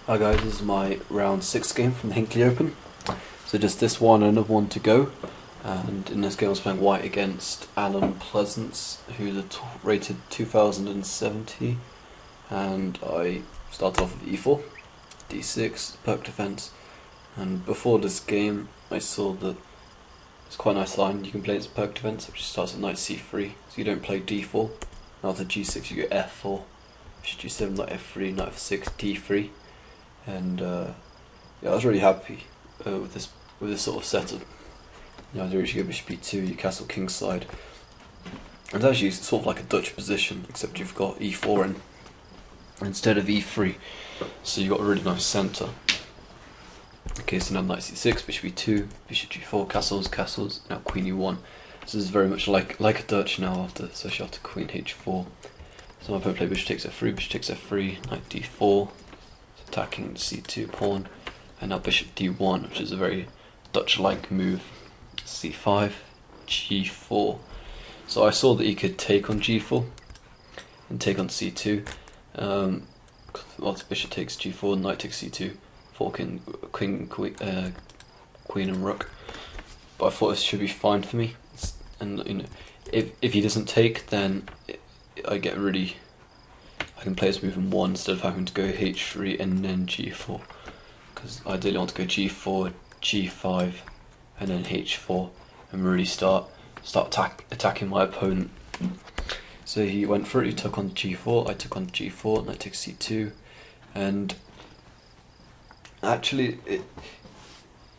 Hi guys, this is my round 6 game from the Hinckley Open. So just this one, another one to go. And in this game I was playing white against Alan Pleasance, who's rated 2070. And I started off with e4, d6, perk defense. And before this game I saw that it's quite a nice line. You can play its perk defense, which starts at knight c3, so you don't play d4. Now after g6 you go f4, bishop g7, knight f3, knight f6, d3. And yeah, I was really happy with this sort of setup. You know, I usually go bishop e2, you castle kingside. It's actually sort of like a Dutch position, except you've got e4 in instead of e3, so you've got a really nice centre. Okay, so now knight c6, bishop e2, bishop g4, castles, now queen e1. This is very much like a Dutch now, especially after queen h4. So my opponent played bishop takes f3, knight d4, attacking the c2 pawn, and now bishop d1, which is a very Dutch-like move. c5, g4. So I saw that he could take on g4 and take on c2. Bishop takes g4, knight takes c2, forking queen and rook. But I thought this should be fine for me. And you know, if he doesn't take, then I can play this move in one instead of having to go h3 and then g4, because I ideally want to go g4, g5, and then h4, and really start attacking my opponent. So he went for it. He took on g4. I took on g4. Knight takes c2, and actually,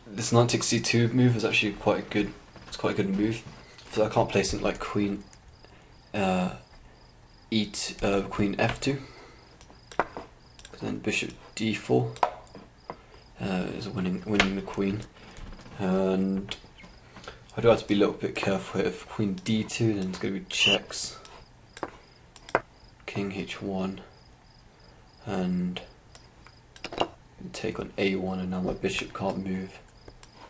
this knight takes c2 move is actually quite a good. It's quite a good move. So I can't play something like queen. Queen f2, then bishop d4 is winning the queen, and I do have to be a little bit careful. If queen d2, then it's going to be checks, king h1, and take on a1, and now my bishop can't move,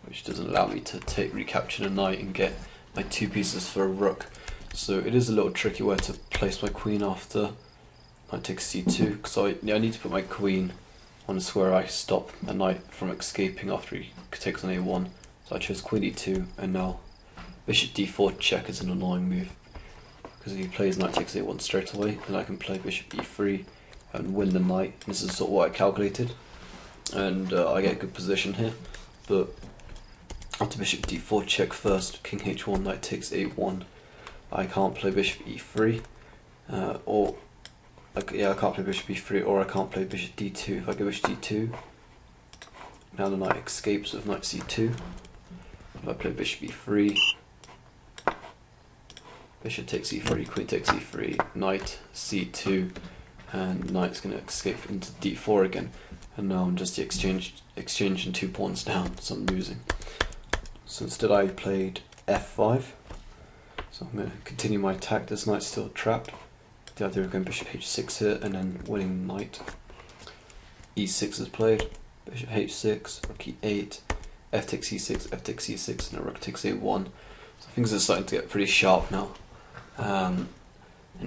which doesn't allow me to recapture the knight and get my 2 pieces for a rook. So it is a little tricky where to place my queen after knight takes c2, because I need to put my queen on a square I stop a knight from escaping after he takes on a1. So I chose queen e2, and now bishop d4 check is an annoying move, because if he plays knight takes a1 straight away, then I can play bishop e3 and win the knight. And this is sort of what I calculated, and I get a good position here. But after bishop d4 check first, king h1, knight takes a1. I can't play bishop e3, I can't play bishop e3, or I can't play bishop d2. If I go bishop d2, now the knight escapes with knight c2. If I play bishop e3, bishop takes e3, queen takes e3, knight c2, and knight's going to escape into d4 again. And now I'm just exchanging 2 pawns down, so I'm losing. So instead I played f5. So I'm going to continue my attack. This knight's still trapped. The idea of going bishop h6 here and then winning knight. e6 is played. Bishop h6, rook e8, f takes e6, f takes e6, and a rook takes a1. So things are starting to get pretty sharp now. And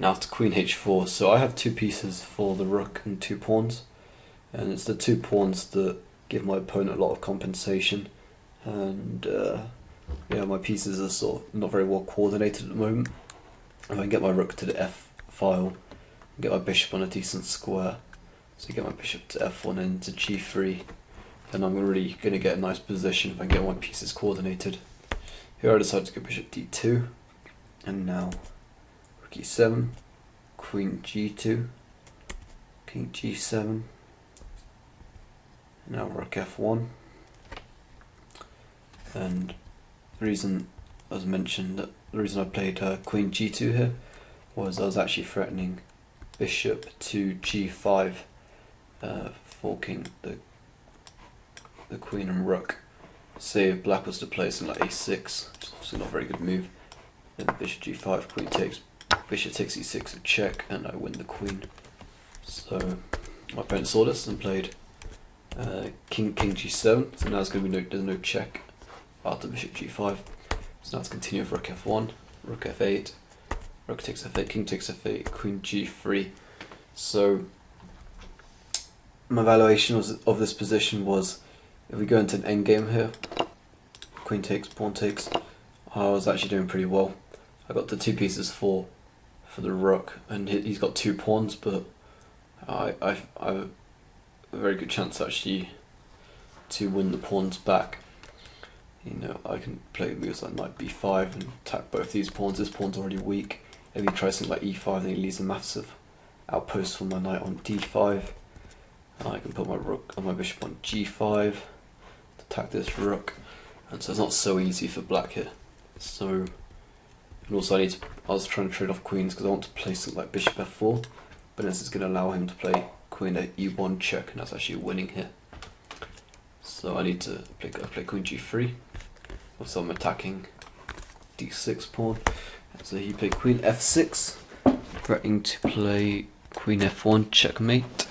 after queen h4, so I have 2 pieces for the rook and 2 pawns. And it's the 2 pawns that give my opponent a lot of compensation. And yeah, my pieces are sort of not very well coordinated at the moment. If I can get my rook to the f file, and get my bishop on a decent square, so get my bishop to f1 and to g3, then I'm really going to get a nice position if I can get my pieces coordinated. Here I decided to go bishop d2, and now rook e7, queen g2, king g7, now rook f1, and the reason, as mentioned, the reason I played queen g2 here was I was actually threatening bishop to g5, forking the queen and rook. Say if black was to play something like a6, which is obviously not a very good move, then bishop g5, queen takes, bishop takes e6, a check, and I win the queen. So my opponent saw this and played king g7, so now there's going to be there's no check after bishop g5. So now let's continue with rook f1, rook f8, rook takes f8, king takes f8, queen g3. So my evaluation of this position was, if we go into an endgame here, queen takes, pawn takes, I was actually doing pretty well. I got the 2 pieces for the rook, and he's got 2 pawns, but I have a very good chance actually to win the pawns back. You know, I can play moves like knight b5 and attack both these pawns. This pawn's already weak. If he tries something like e5, then he leaves a massive outpost for my knight on d5. And I can put my rook and my bishop on g5 to attack this rook. And so it's not so easy for black here. So, and also I was trying to trade off queens because I want to play something like bishop f4, but this is going to allow him to play queen at e1 check, and that's actually winning here. So I need to play queen g3. Also I'm attacking d6 pawn. So he played queen f6, threatening to play queen f1 checkmate.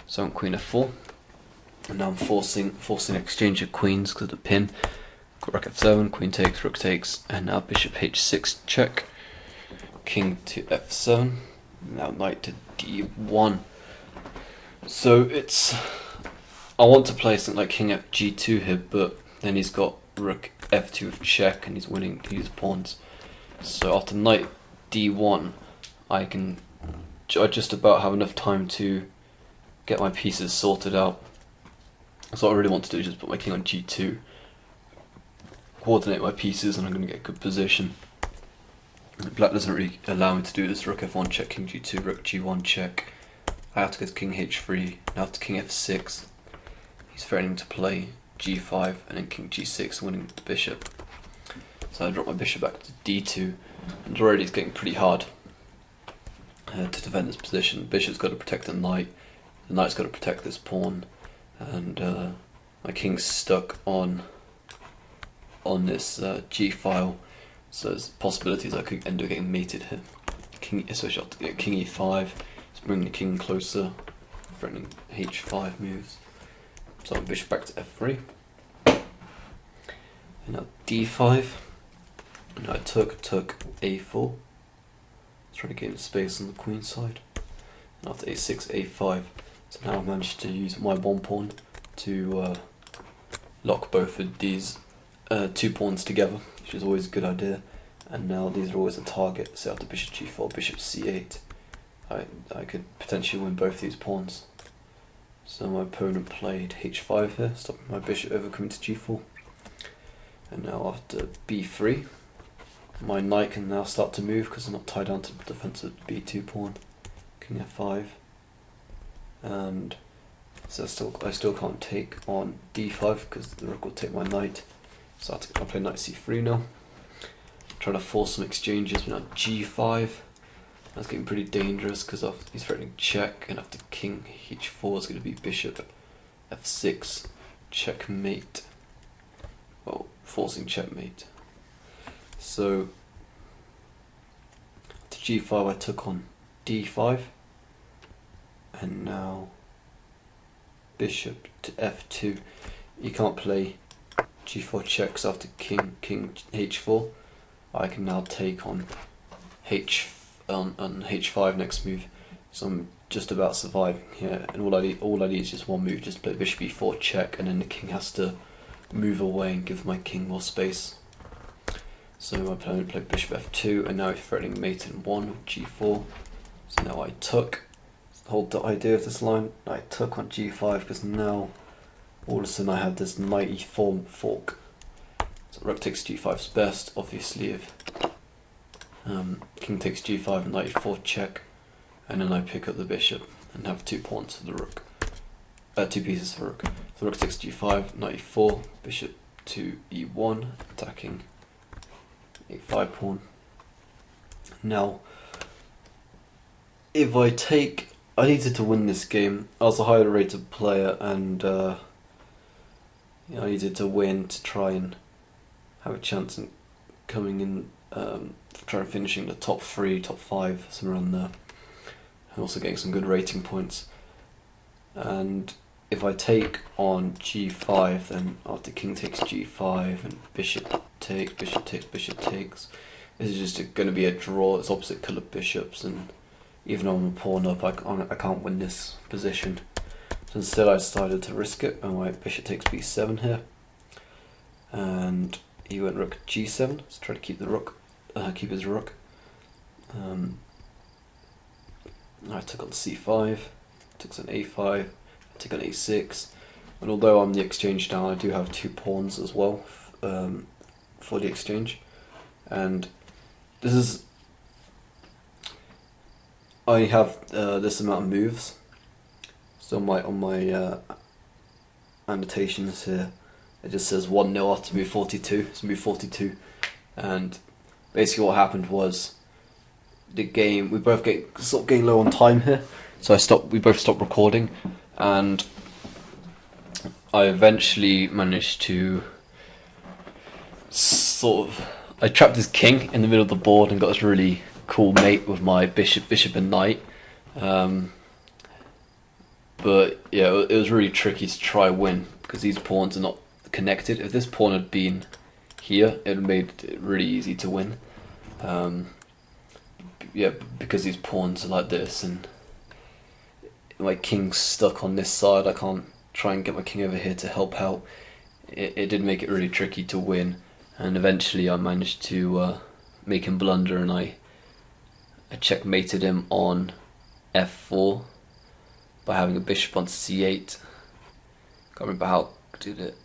So I'm queen f4, and now I'm forcing exchange of queens because of the pin. Rook f7, queen takes, rook takes, and now bishop h6 check. King to f7, now knight to d1. So I want to play something like king f g2 here, but then he's got rook f2 with check, and he's winning these pawns. So after knight d1, I just about have enough time to get my pieces sorted out. So what I really want to do is just put my king on g2, coordinate my pieces, and I'm going to get a good position. Black doesn't really allow me to do this. Rook f1 check, king g2, rook g1 check. I have to go to king h3, now to king f6. He's threatening to play g5 and then king g6, winning the bishop. So I drop my bishop back to d2, and already it's getting pretty hard to defend this position. The bishop's got to protect the knight's got to protect this pawn, and my king's stuck on this g file. So there's possibilities I could end up getting mated here. Especially after get king e5, it's bringing the king closer, threatening h5 moves. So I'm bishop back to f3, and now d5. And I took a4, trying to gain space on the queen side. And after a6, a5. So now I've managed to use my 1 pawn to lock both of these 2 pawns together, which is always a good idea. And now these are always a target. So after bishop g4, bishop c8, I could potentially win both these pawns. So my opponent played h5 here, stopping my bishop over coming to g4. And now after b3, my knight can now start to move because I'm not tied down to the defensive b2 pawn. King f5, and so I still can't take on d5 because the rook will take my knight. So I'll play knight c3 now. Trying to force some exchanges, but now g5. That's getting pretty dangerous because he's threatening check, and after king h4 is going to be bishop f6 checkmate. Well, forcing checkmate. So to g5 I took on d5, and now bishop to f2. You can't play g4 checks after king h4. I can now take on h5 next move. So I'm just about surviving here, and all I need is just one move, just play bishop e4 check, and then the king has to move away and give my king more space. So my opponent played bishop f2, and now he's threatening mate in 1 with g4. So now I took. The whole idea of this line, I took on g5 because now all of a sudden I have this knight e4 fork. So rook takes g5 is best, obviously, if king takes g5 and knight e4 check, and then I pick up the bishop and have 2 pawns for the rook, 2 pieces for rook. So rook takes g5, knight e4, bishop to e1, attacking a5 pawn. Now, if I needed to win this game. I was a higher rated player, and I needed to win to try and have a chance in coming in, trying finishing the top 3, top 5, somewhere around there, and also getting some good rating points. And if I take on g5, then after king takes g5 and bishop takes, bishop takes, this is just going to be a draw. It's opposite coloured bishops, and even though I'm a pawn up, I can't win this position. So instead I decided to risk it, and my bishop takes b7 here, and he went rook g7 to try to keep the rook, keep his rook. I took on c5, took on a5, I took on a6, and although I'm the exchange down, I do have 2 pawns as well for the exchange, and this is, I only have this amount of moves. So on my annotations here, it just says 1-0 after move 42. It's move 42, and basically what happened was the game, we both sort of getting low on time here, so we both stopped recording, and I eventually managed to I trapped his king in the middle of the board and got this really cool mate with my bishop and knight. But yeah, it was really tricky to try win because these pawns are not connected. If this pawn had been here, it would have made it really easy to win. Yeah, because these pawns are like this, and my king's stuck on this side. I can't try and get my king over here to help out. It did make it really tricky to win, and eventually I managed to make him blunder, and I checkmated him on f4 by having a bishop on c8. Can't remember how I did it.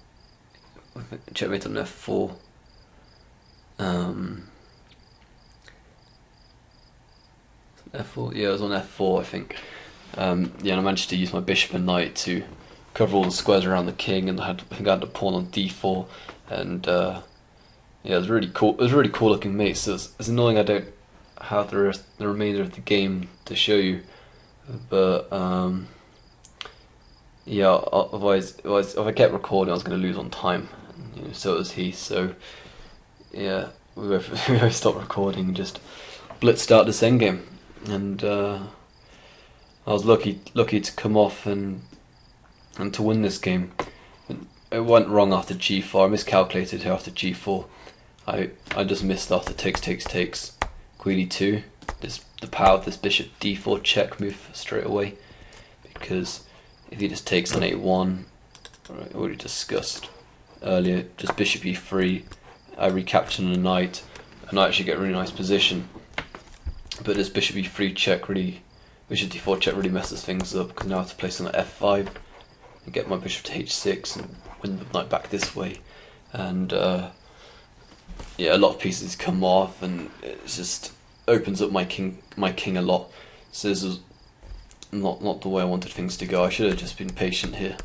Checkmate on f4. F4, yeah, it was on f4, I think. Yeah, and I managed to use my bishop and knight to cover all the squares around the king, and I think I had a pawn on d4, and yeah, it was really cool. It was a really cool looking mate. So it's annoying I don't have the remainder of the game to show you, but yeah, otherwise if I kept recording, I was going to lose on time. You know, so was he. So yeah, we both stopped recording and just blitzed out this endgame, and I was lucky to come off and to win this game. It went wrong after g4. I miscalculated here after g4. I just missed after takes, queen e2. The power of this bishop d4 check move straight away, because if he just takes on a1, right, already discussed earlier, just bishop e3, I recapture the knight, and I actually get a really nice position. But this bishop e3 check bishop d4 check really messes things up, because now I have to place on f5 and get my bishop to h6 and win the knight back this way. And yeah, a lot of pieces come off, and it just opens up my king a lot. So this is not the way I wanted things to go. I should have just been patient here,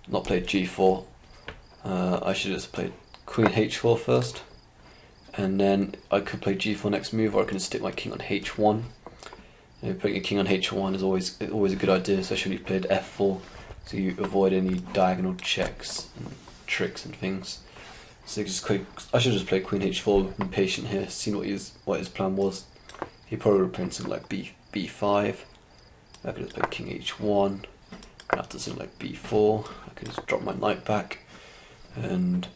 not played g4. I should have just played queen h4 first, and then I could play g4 next move, or I can stick my king on h1. You know, putting a king on h1 is always a good idea, especially when you played f4, so you avoid any diagonal checks and tricks and things. So I should just play queen h4, been patient here, seen what his plan was. He probably would have played something like b5. I could just play king h1. After something like b4, I could just drop my knight back. And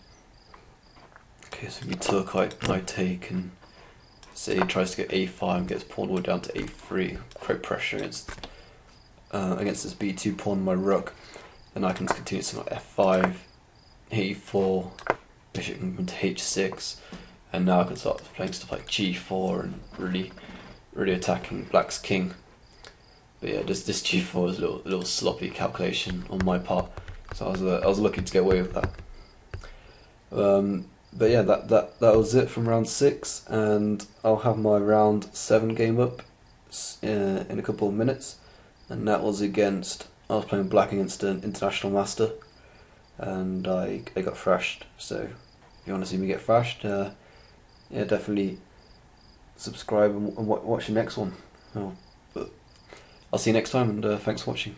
okay, so we took, I take, and say he tries to get a5 and gets pawn all the way down to a3, create pressure against this b2 pawn, my rook. Then I can continue something like f5, e4, bishop can come to h6, and now I can start playing stuff like g4 and really attacking black's king. But yeah, this g4 was a little sloppy calculation on my part, so I was lucky to get away with that. But yeah, that was it from round 6, and I'll have my round 7 game up in a couple of minutes, and that was I was playing black against an international master, and I got thrashed. So if you want to see me get thrashed, yeah, definitely subscribe and watch the next one. But I'll see you next time, and thanks for watching.